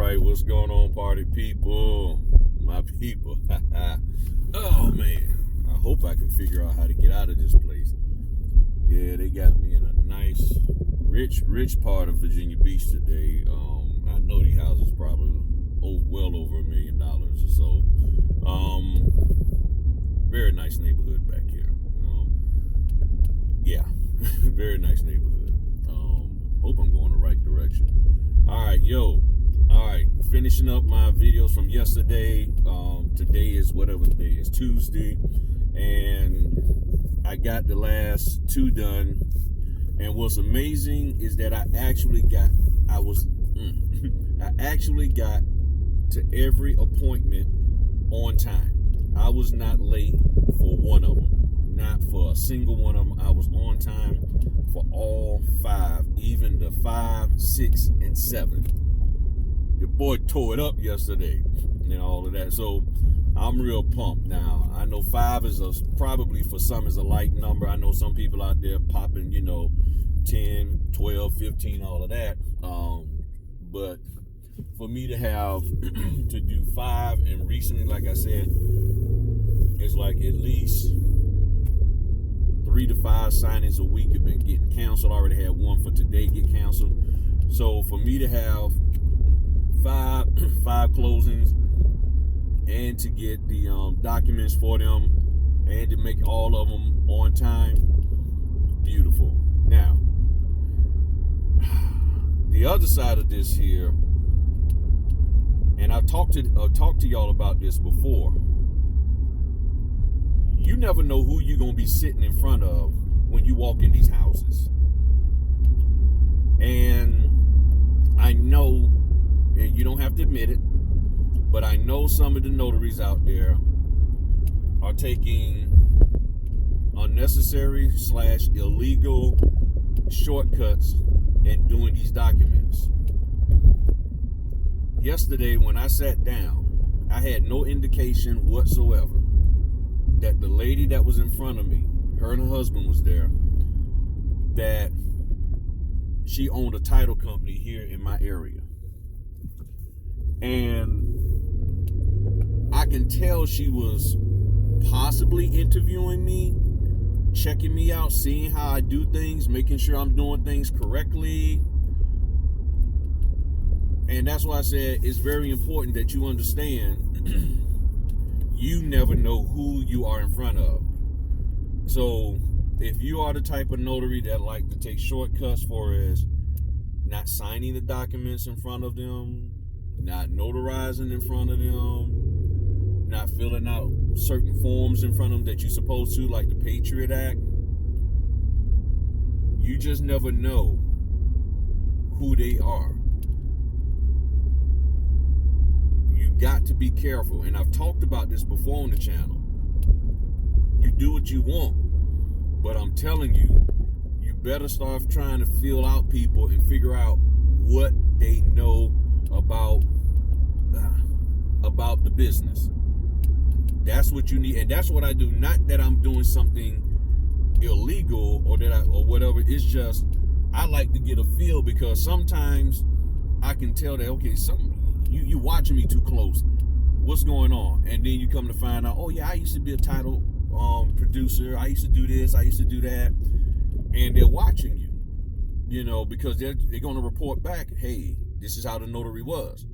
right, what's going on, party people? My people. Oh, man. I hope I can figure out how to get out of this place. Yeah, they got me in a nice, rich part of Virginia Beach today. I know these houses probably well over $1 million or so. Very nice neighborhood back here. Yeah, very nice neighborhood. Hope I'm going the right direction. All right, finishing up my videos from yesterday. Today is whatever today is, Tuesday, and I got the last 2 done. And what's amazing is that I actually got to every appointment on time. I was not late for one of them, not for a single one of them. I was on time for all 5, even the 5, 6, and 7. Your boy tore it up yesterday and all of that. So I'm real pumped now. I know 5 is probably for some is a light number. I know some people out there popping, 10, 12, 15, all of that. But for me to have to do 5, and recently, like I said, it's like at least 3 to 5 signings a week have been getting canceled. I already had one for today get canceled. So for me to have 5 closings and to get the documents for them and to make all of them on time, beautiful. Now, the other side of this here, and I've talked to y'all about this before. You never know who you're gonna be sitting in front of when you walk in these houses. And I know, and you don't have to admit it, but I know some of the notaries out there are taking unnecessary / illegal shortcuts and doing these documents. Yesterday, when I sat down, I had no indication whatsoever that the lady that was in front of me, her and her husband was there, that she owned a title company here in my area. And I can tell she was possibly interviewing me, checking me out, seeing how I do things, making sure I'm doing things correctly. And that's why I said it's very important that you understand you never know who you are in front of. So if you are the type of notary that like to take shortcuts for as not signing the documents in front of them, not notarizing in front of them, not filling out certain forms in front of them that you're supposed to, like the Patriot Act, you just never know who they are. You got to be careful, and I've talked about this before on the channel. You do what you want, but I'm telling you, you better start trying to feel out people and figure out what they know about the business. That's what you need, and that's what I do. Not that I'm doing something illegal or whatever. It's just I like to get a feel, because sometimes I can tell that, okay, you watching me too close. What's going on? And then you come to find out, oh yeah, I used to be a title producer. I used to do this. I used to do that. And they're watching you, because they're going to report back, hey, this is how the notary was.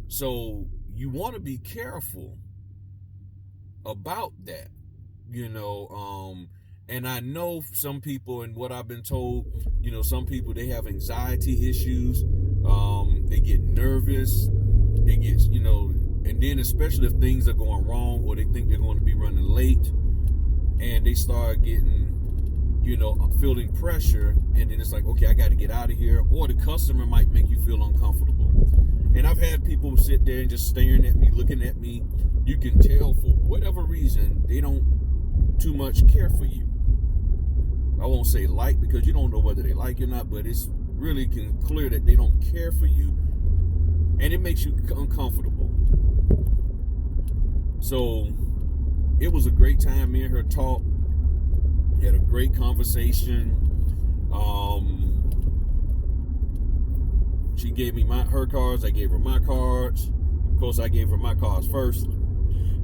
So you want to be careful about that, and I know some people, and what I've been told, some people, they have anxiety issues. They get nervous. They get, and then especially if things are going wrong or they think they're going to be running late, and they start getting, feeling pressure, and then it's like, okay, I got to get out of here, or the customer might make you feel uncomfortable. And I've had people sit there and just staring at me, looking at me. You can tell for whatever reason, they don't too much care for you. I won't say like, because you don't know whether they like you or not, but it's really clear that they don't care for you, and it makes you uncomfortable. So it was a great time. Me and her talked. We had a great conversation. She gave me her cards. I gave her my cards. Of course, I gave her my cards first.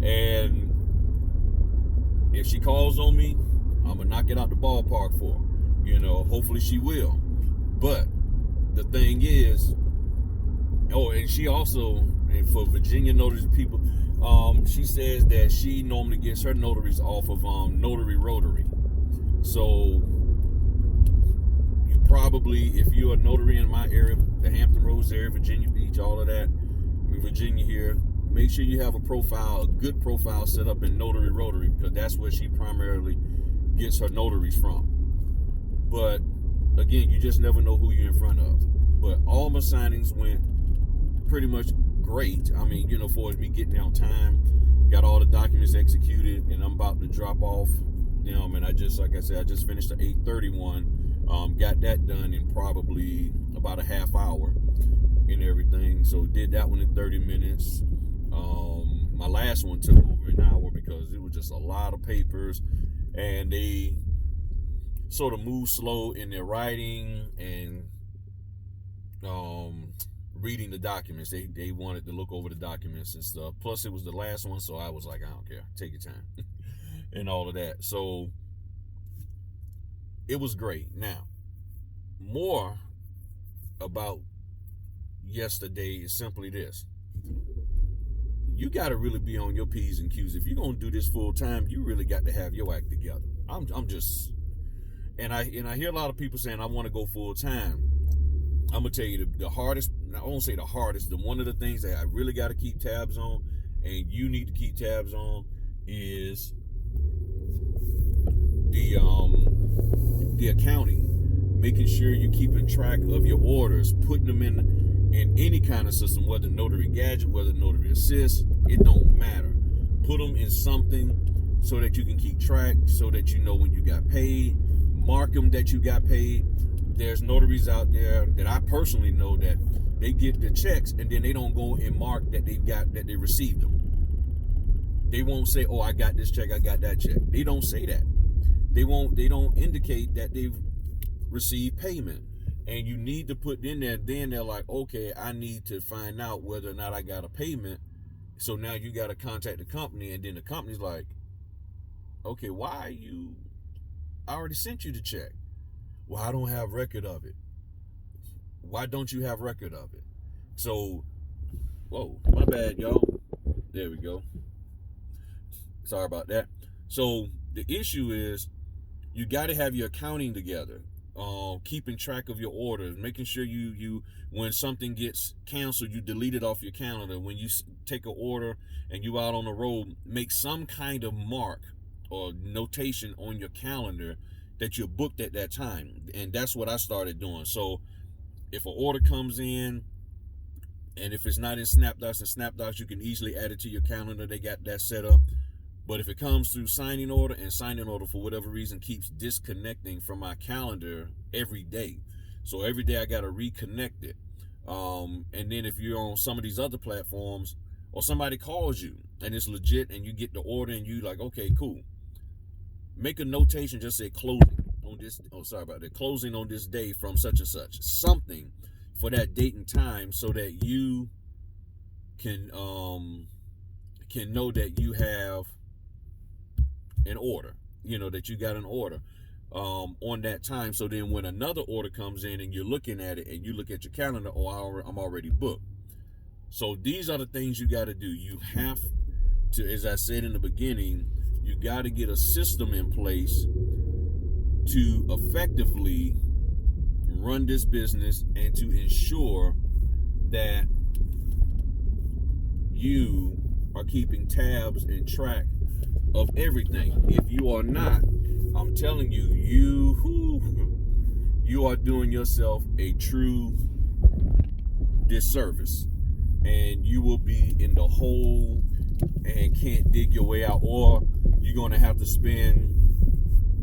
And if she calls on me, I'm gonna knock it out the ballpark for her. You know, hopefully she will. But the thing is, and she also, and for Virginia notaries people, she says that she normally gets her notaries off of Notary Rotary. So you probably, if you're a notary in my area, the Hampton Roads area, Virginia Beach, all of that, in Virginia here, make sure you have a good profile set up in Notary Rotary, because that's where she primarily gets her notaries from. But again, you just never know who you're in front of. But all my signings went pretty much great. I mean, you know, for me getting on time, got all the documents executed, and I'm about to drop off. You know, I mean, I just finished the 831. Got that done in probably about a half hour and everything. So did that one in 30 minutes. My last one took over an hour because it was just a lot of papers, and they sort of move slow in their writing and reading the documents. They wanted to look over the documents and stuff. Plus, it was the last one, so I was like, I don't care. Take your time. And all of that. So it was great. Now, more about yesterday is simply this. You got to really be on your P's and Q's. If you're going to do this full time, you really got to have your act together. I'm just, and I hear a lot of people saying, I want to go full time. I'm going to tell you the hardest, I won't say the hardest, one of the things that I really got to keep tabs on, and you need to keep tabs on, is the accounting. Making sure you're keeping track of your orders, putting them in any kind of system, whether Notary Gadget, whether Notary Assist, it don't matter. Put them in something so that you can keep track, so that you know when you got paid. Mark them that you got paid. There's notaries out there that I personally know that they get the checks and then they don't go and mark that they received them. They won't say, oh, I got this check, I got that check. They don't say that. They don't indicate that they've received payment. And you need to put in there, then they're like, okay, I need to find out whether or not I got a payment. So now you got to contact the company, and then the company's like, okay, I already sent you the check. Well, I don't have record of it. Why don't you have record of it? So, whoa, my bad, y'all. There we go. Sorry about that. So the issue is you got to have your accounting together. Keeping track of your orders, making sure you when something gets canceled, you delete it off your calendar. When you take an order and you out on the road, make some kind of mark or notation on your calendar that you're booked at that time. And that's what I started doing. So if an order comes in, and if it's not in SnapDocs, you can easily add it to your calendar. They got that set up. But if it comes through signing order, and signing order for whatever reason keeps disconnecting from my calendar every day. So every day I got to reconnect it. And then if you're on some of these other platforms, or somebody calls you and it's legit and you get the order and you like, okay, cool. Make a notation, just say closing on this. Oh, sorry about that. Closing on this day from such and such. Something for that date and time so that you can know that you have an order, that you got an order on that time. So then when another order comes in and you're looking at it and you look at your calendar, I'm already booked. So these are the things you got to do. You have to, as I said in the beginning, you got to get a system in place to effectively run this business and to ensure that you are keeping tabs and track of everything. If you are not, I'm telling you, you are doing yourself a true disservice, and you will be in the hole and can't dig your way out, or you're going to have to spend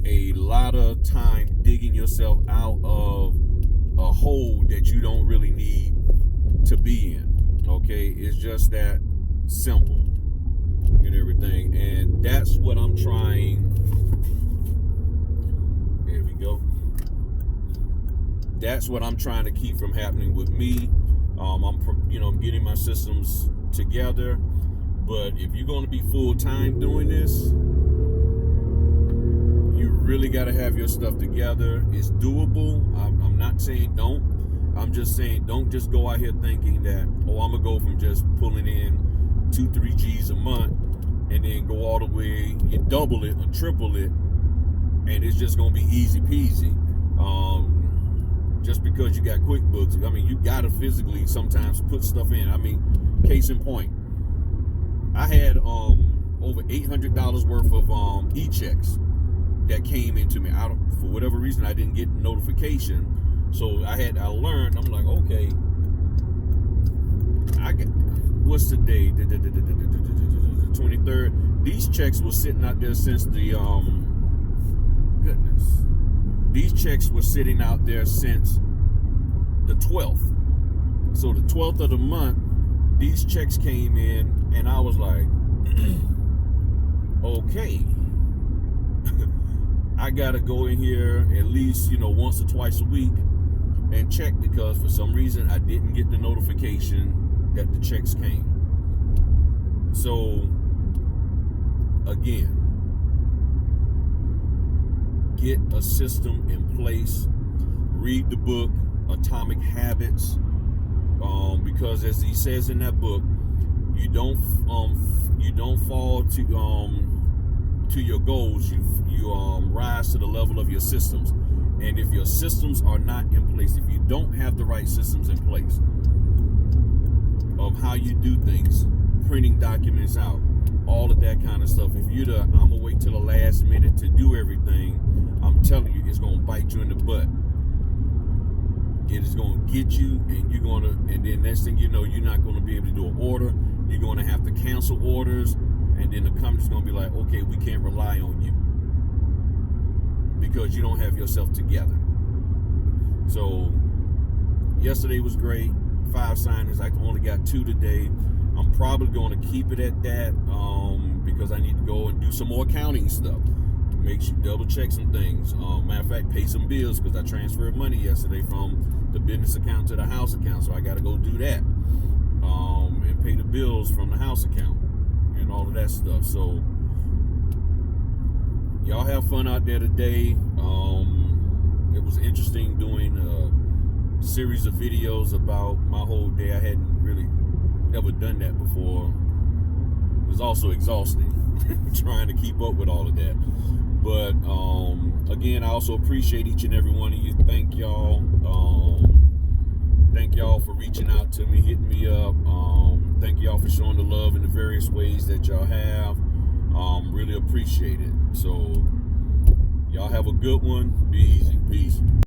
a lot of time digging yourself out of a hole that you don't really need to be in. Okay, it's just that simple and everything, and that's what I'm trying. There we go. That's what I'm trying to keep from happening with me I'm getting my systems together. But if you're going to be full time doing this, you really got to have your stuff together. It's doable. I'm not saying don't. I'm just saying don't just go out here thinking that, I'm going to go from just pulling in 2-3 G's a month and then go all the way, you double it or triple it, and it's just going to be easy peasy. Just because you got QuickBooks, you got to physically sometimes put stuff in. Case in point, I had over $800 worth of e-checks that came into me. For whatever reason, I didn't get notification. So I learned, I'm like, okay, what's the day? The 23rd. These checks were sitting out there since these checks were sitting out there since the 12th. So the 12th of the month, these checks came in, and I was like, okay, I gotta go in here at least, once or twice a week and check, because for some reason I didn't get the notification that the checks came. So again, get a system in place. Read the book Atomic Habits, because as he says in that book, you don't fall to your goals. You rise to the level of your systems. And if your systems are not in place, if you don't have the right systems in place of how you do things, printing documents out, all of that kind of stuff, if you're I'm gonna wait till the last minute to do everything, I'm telling you, it's gonna bite you in the butt. It is gonna get you, and then next thing you know, you're not gonna be able to do an order. You're gonna have to cancel orders, and then the company's gonna be like, okay, we can't rely on you because you don't have yourself together. So yesterday was great. 5 signings. I only got 2 today. I'm probably going to keep it at that because I need to go and do some more accounting stuff. Make sure double check some things. Matter of fact, pay some bills, because I transferred money yesterday from the business account to the house account, so I got to go do that and pay the bills from the house account and all of that stuff. So y'all have fun out there today. It was interesting doing a series of videos about my whole day. I hadn't really never done that before. It was also exhausting trying to keep up with all of that. But again, I also appreciate each and every one of you. Thank y'all. Thank y'all for reaching out to me, hitting me up. Thank y'all for showing the love in the various ways that y'all have. Really appreciate it. So y'all have a good one. Be easy. Peace.